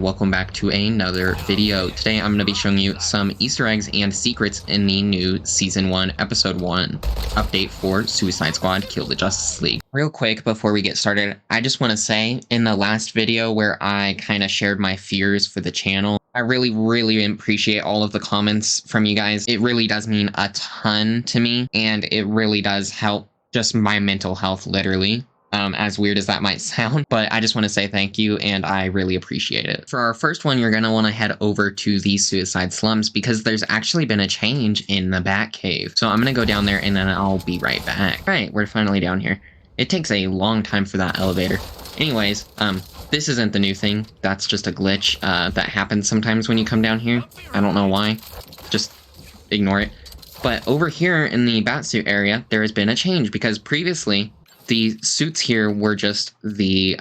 Welcome back to another video. Today I'm going to be showing you some Easter eggs and secrets in the new Season 1, Episode 1 update for Suicide Squad Kill the Justice League. Real quick before we get started, I just want to say in the last video where I kind of shared my fears for the channel, I really appreciate all of the comments from you guys. It really does mean a ton to me, and it really does help just my mental health, literally. As weird as that might sound, but I just want to say thank you, and I really appreciate it. For our first one, you're going to want to head over to the Suicide Slums because there's actually been a change in the Batcave. So I'm going to go down there and then I'll be right back. All right, we're finally down here. It takes a long time for that elevator. Anyways, this isn't the new thing. That's just a glitch that happens sometimes when you come down here. I don't know why. Just ignore it. But over here in the Batsuit area, there has been a change because previously the suits here were just the,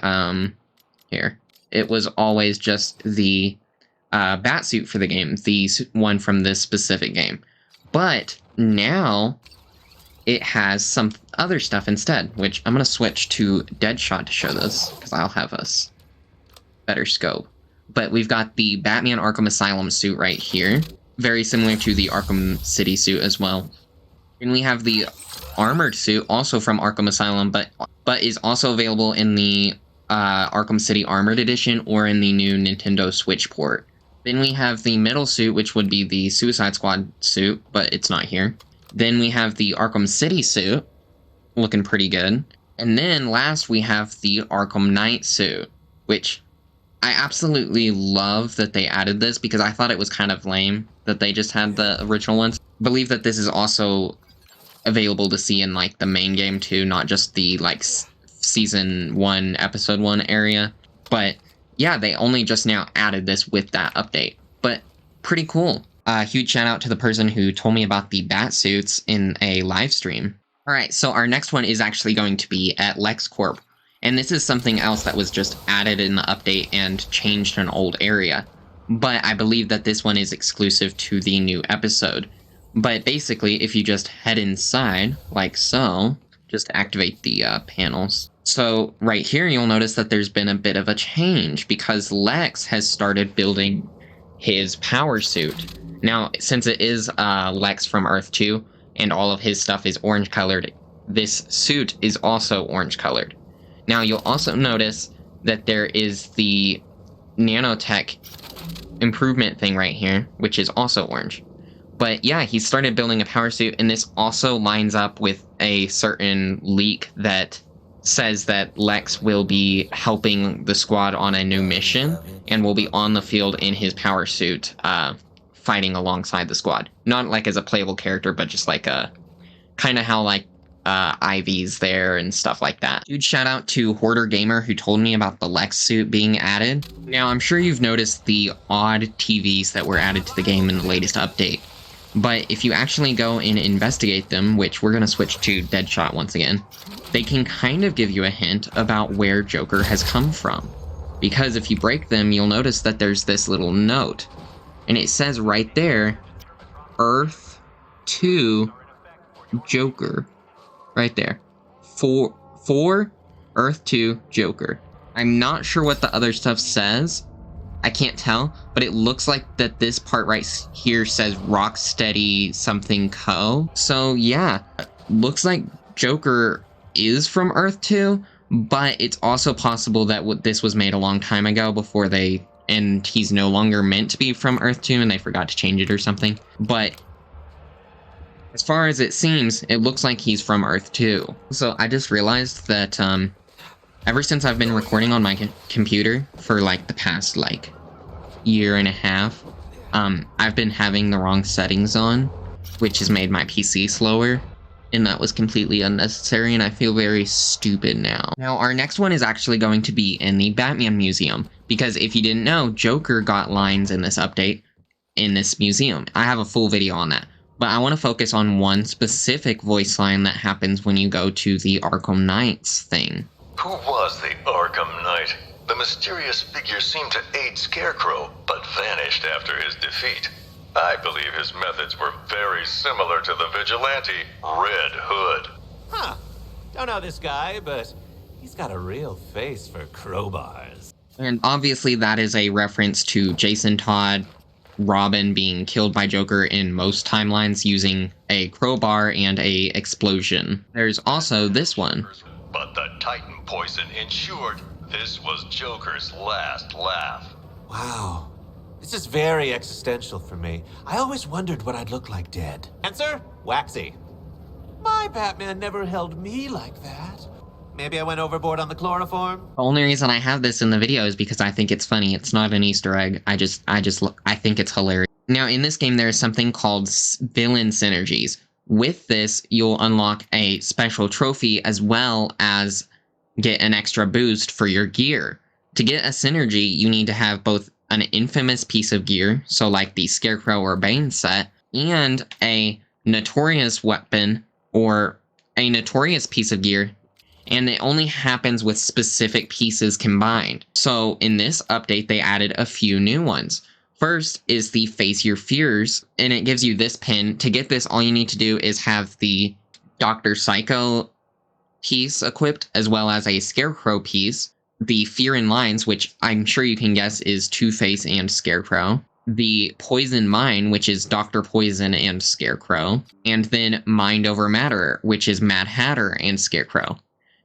it was always just the Batsuit for the game, the one from this specific game. But now it has some other stuff instead, which I'm going to switch to Deadshot to show this, because I'll have a better scope. But we've got the Batman Arkham Asylum suit right here, very similar to the Arkham City suit as well. And we have the armored suit, also from Arkham Asylum, but is also available in the Arkham City Armored Edition or in the new Nintendo Switch port. Then we have the middle suit, which would be the Suicide Squad suit, but it's not here. Then we have the Arkham City suit, looking pretty good. And then last we have the Arkham Knight suit, which I absolutely love that they added this because I thought it was kind of lame that they just had the original ones. I believe that this is also available to see in like the main game too, not just the like season 1 episode 1 area. But yeah, they only just now added this with that update, but pretty cool. Huge shout out to the person who told me about the bat suits in a live stream. All right, so our next one is actually going to be at LEXS, and this is something else that was just added in the update and changed an old area, but I believe that this one is exclusive to the new episode. But basically, if you just head inside, like so, just activate the panels. So right here, you'll notice that there's been a bit of a change because Lex has started building his power suit. Now, since it is Lex from Earth 2, and all of his stuff is orange colored, this suit is also orange colored. Now, you'll also notice that there is the nanotech improvement thing right here, which is also orange. But yeah, he started building a power suit, and this also lines up with a certain leak that says that Lex will be helping the squad on a new mission, and will be on the field in his power suit, fighting alongside the squad. Not like as a playable character, but just like a, kind of how like Ivy's there and stuff like that. Huge shout out to Hoarder Gamer who told me about the Lex suit being added. Now, I'm sure you've noticed the odd TVs that were added to the game in the latest update. But if you actually go and investigate them, which we're going to switch to Deadshot once again, they can kind of give you a hint about where Joker has come from. Because if you break them, you'll notice that there's this little note. And it says right there, Earth 2 Joker. Right there. For Earth 2 Joker. I'm not sure what the other stuff says. I can't tell, but it looks like that this part right here says Rocksteady something co. So yeah, looks like Joker is from Earth 2, but it's also possible that this was made a long time ago before and he's no longer meant to be from Earth 2 and they forgot to change it or something. But as far as it seems, it looks like he's from Earth 2. So I just realized that ever since I've been recording on my computer for like the past like year and a half, I've been having the wrong settings on, which has made my PC slower, and that was completely unnecessary, and I feel very stupid now. Now, our next one is actually going to be in the Batman Museum, because if you didn't know, Joker got lines in this update in this museum. I have a full video on that. But I want to focus on one specific voice line that happens when you go to the Arkham Knights thing. Who was the Arkham Knight? The mysterious figure seemed to aid Scarecrow, but vanished after his defeat. I believe his methods were very similar to the vigilante, Red Hood. Huh. Don't know this guy, but he's got a real face for crowbars. And obviously that is a reference to Jason Todd, Robin being killed by Joker in most timelines using a crowbar and a explosion. There's also this one. But the Titan poison ensured this was Joker's last laugh. Wow. This is very existential for me. I always wondered what I'd look like dead. Answer? Waxy. My Batman never held me like that. Maybe I went overboard on the chloroform? The only reason I have this in the video is because I think it's funny. It's not an Easter egg. I think it's hilarious. Now, in this game, there is something called villain synergies. With this, you'll unlock a special trophy as well as get an extra boost for your gear. To get a synergy, you need to have both an infamous piece of gear, so like the Scarecrow or Bane set, and a notorious weapon or a notorious piece of gear, and it only happens with specific pieces combined. So in this update, they added a few new ones. First is the Face Your Fears, and it gives you this pin. To get this, all you need to do is have the Dr. Psycho piece equipped, as well as a Scarecrow piece, the Fear in Lines, which I'm sure you can guess is Two-Face and Scarecrow, the Poison Mind, which is Dr. Poison and Scarecrow, and then Mind Over Matter, which is Mad Hatter and Scarecrow.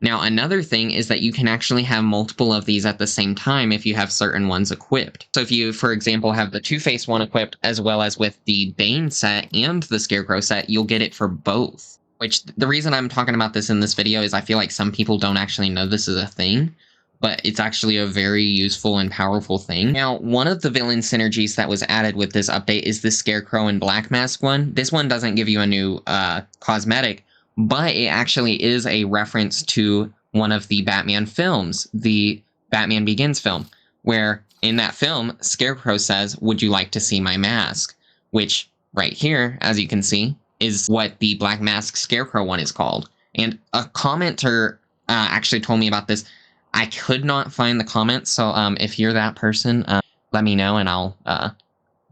Now, another thing is that you can actually have multiple of these at the same time if you have certain ones equipped. So if you, for example, have the Two-Face one equipped as well as with the Bane set and the Scarecrow set, you'll get it for both. Which, the reason I'm talking about this in this video is I feel like some people don't actually know this is a thing, but it's actually a very useful and powerful thing. Now, one of the villain synergies that was added with this update is the Scarecrow and Black Mask one. This one doesn't give you a new cosmetic, but it actually is a reference to one of the Batman films, the Batman Begins film, where in that film, Scarecrow says, "Would you like to see my mask?" Which, right here, as you can see, is what the Black Mask Scarecrow one is called. And a commenter actually told me about this. I could not find the comment, so if you're that person, let me know and I'll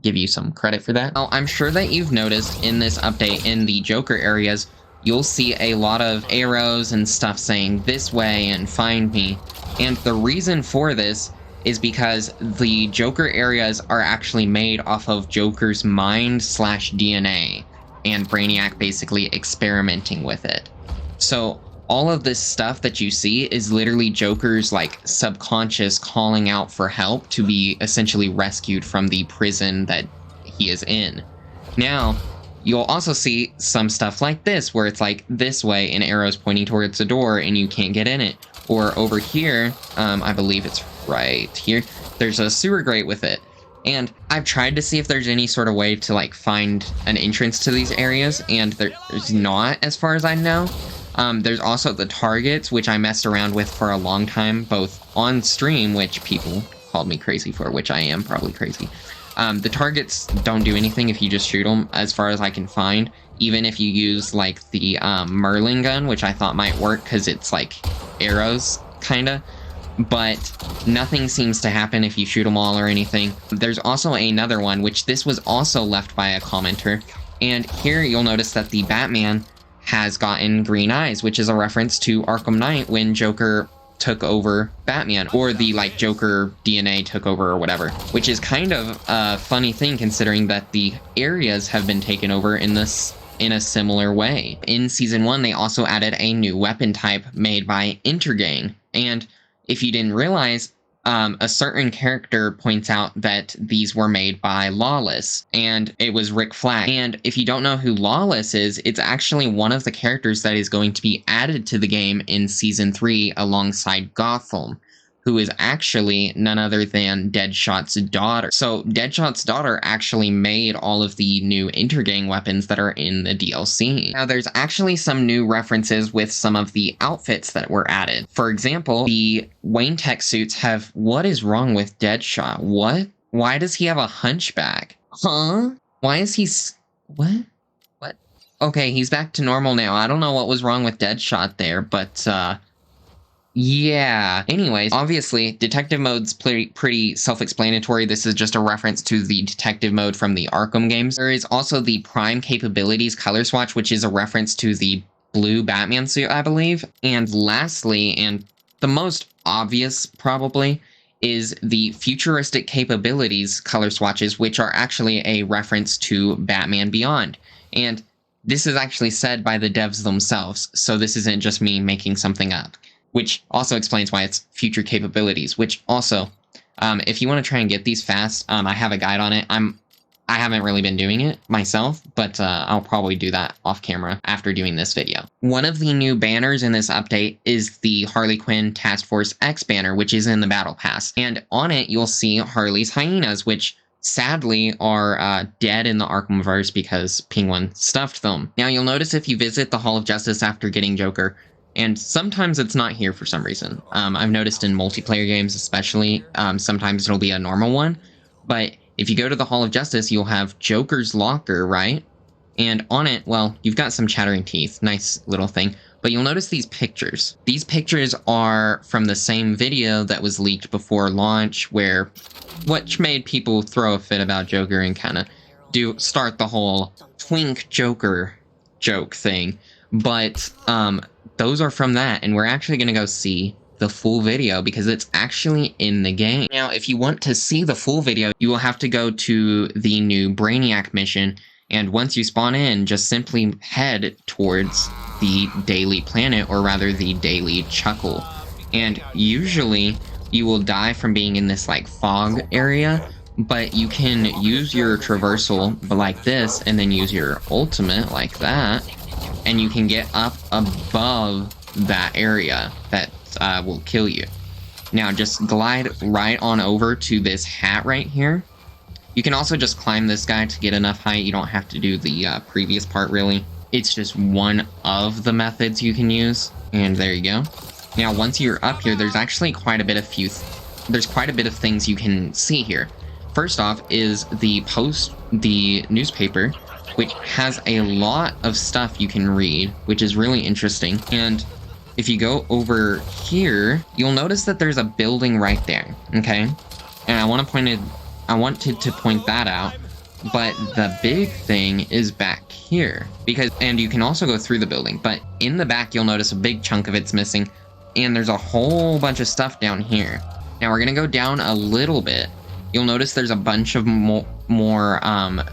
give you some credit for that. Now, I'm sure that you've noticed in this update in the Joker areas, you'll see a lot of arrows and stuff saying this way and find me. And the reason for this is because the Joker areas are actually made off of Joker's mind/DNA, and Brainiac basically experimenting with it. So all of this stuff that you see is literally Joker's like subconscious calling out for help to be essentially rescued from the prison that he is in. Now, you'll also see some stuff like this, where it's like this way and arrows pointing towards the door and you can't get in it. Or over here, I believe it's right here, there's a sewer grate with it. And I've tried to see if there's any sort of way to like find an entrance to these areas, and there's not, as far as I know. There's also the targets, which I messed around with for a long time, both on stream, which people called me crazy for, which I am probably crazy. The targets don't do anything if you just shoot them, as far as I can find. Even if you use like the Merlin gun, which I thought might work because it's like arrows, kinda. But nothing seems to happen if you shoot them all or anything. There's also another one, which this was also left by a commenter. And here you'll notice that the Batman has gotten green eyes, which is a reference to Arkham Knight when Joker took over Batman, or the like Joker DNA took over or whatever, which is kind of a funny thing considering that the areas have been taken over in a similar way. In Season 1, they also added a new weapon type made by Intergang, and if you didn't realize, a certain character points out that these were made by Lawless, and it was Rick Flag. And if you don't know who Lawless is, it's actually one of the characters that is going to be added to the game in Season 3 alongside Gotham, who is actually none other than Deadshot's daughter. So Deadshot's daughter actually made all of the new Intergang weapons that are in the DLC. Now there's actually some new references with some of the outfits that were added. For example, the Wayne Tech suits have, what is wrong with Deadshot? What? Why does he have a hunchback? Huh? Why is he, what? What? Okay, he's back to normal now. I don't know what was wrong with Deadshot there, but yeah. Anyways, obviously, detective mode's pretty self-explanatory. This is just a reference to the detective mode from the Arkham games. There is also the Prime Capabilities color swatch, which is a reference to the blue Batman suit, I believe. And lastly, and the most obvious, probably, is the futuristic capabilities color swatches, which are actually a reference to Batman Beyond. And this is actually said by the devs themselves, so this isn't just me making something up, which also explains why it's future capabilities, which also, if you want to try and get these fast, I have a guide on it. I haven't really been doing it myself, but I'll probably do that off camera after doing this video. One of the new banners in this update is the Harley Quinn Task Force X banner, which is in the Battle Pass. And on it, you'll see Harley's hyenas, which sadly are dead in the Arkhamverse because Penguin stuffed them. Now, you'll notice if you visit the Hall of Justice after getting Joker, and sometimes it's not here for some reason. I've noticed in multiplayer games especially, sometimes it'll be a normal one, but if you go to the Hall of Justice, you'll have Joker's locker, right? And on it, well, you've got some chattering teeth. Nice little thing. But you'll notice these pictures. These pictures are from the same video that was leaked before launch, which made people throw a fit about Joker and kind of start the whole twink Joker joke thing. But those are from that, and we're actually going to go see the full video because it's actually in the game. Now, if you want to see the full video, you will have to go to the new Brainiac mission, and once you spawn in, just simply head towards the Daily Planet, or rather the Daily Chuckle. And usually you will die from being in this like fog area, but you can use your traversal like this and then use your ultimate like that, and you can get up above that area that will kill you. Now just glide right on over to this hat right here. You can also just climb this guy to get enough height. You don't have to do the previous part really. It's just one of the methods you can use. And there you go. Now once you're up here, there's actually quite a bit of things you can see here. First off is the newspaper, which has a lot of stuff you can read, which is really interesting. And if you go over here, you'll notice that there's a building right there, okay? And I wanted to point that out, but the big thing is back here. And you can also go through the building, but in the back, you'll notice a big chunk of it's missing, and there's a whole bunch of stuff down here. Now we're gonna go down a little bit. You'll notice there's a bunch of more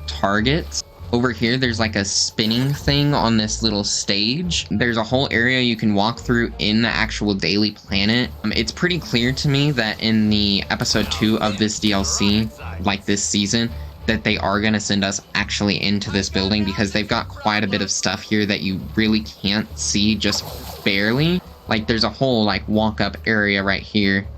targets. Over here, there's like a spinning thing on this little stage. There's a whole area you can walk through in the actual Daily Planet. It's pretty clear to me that in the episode 2 of this DLC, like this season, that they are going to send us actually into this building because they've got quite a bit of stuff here that you really can't see just barely. Like there's a whole like walk-up area right here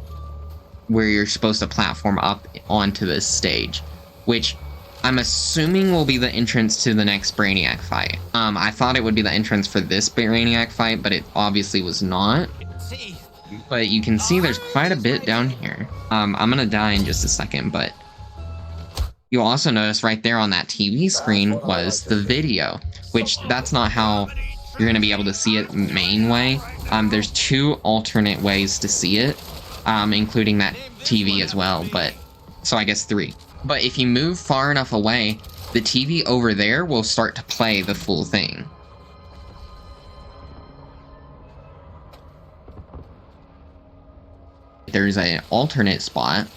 where you're supposed to platform up onto this stage, which I'm assuming will be the entrance to the next Brainiac fight. I thought it would be the entrance for this Brainiac fight, but it obviously was not. But you can see there's quite a bit down here. I'm gonna die in just a second, but you'll also notice right there on that TV screen was the video, which that's not how you're gonna be able to see it main way. There's 2 alternate ways to see it, including that TV as well, so I guess 3. But if you move far enough away, the TV over there will start to play the full thing. There's an alternate spot,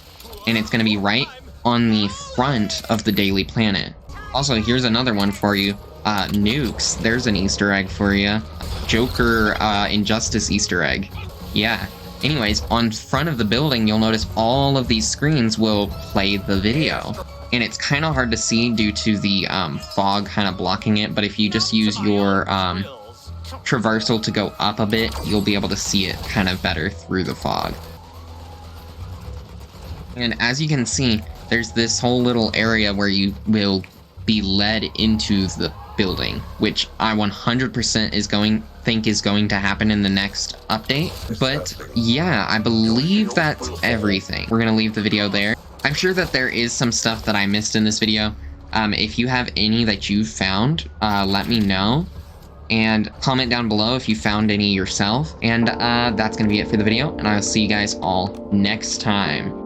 and it's going to be right on the front of the Daily Planet. Also, here's another one for you. Nukes, there's an Easter egg for you. Joker Injustice Easter egg. Yeah. Anyways, on front of the building, you'll notice all of these screens will play the video. And it's kind of hard to see due to the fog kind of blocking it, but if you just use your traversal to go up a bit, you'll be able to see it kind of better through the fog. And as you can see, there's this whole little area where you will be led into the building, which I 100% think is going to happen in the next update. But yeah, I believe that's everything. We're gonna leave the video there. I'm sure that there is some stuff that I missed in this video. If you have any that you found, let me know, and comment down below if you found any yourself. And that's gonna be it for the video, and I'll see you guys all next time.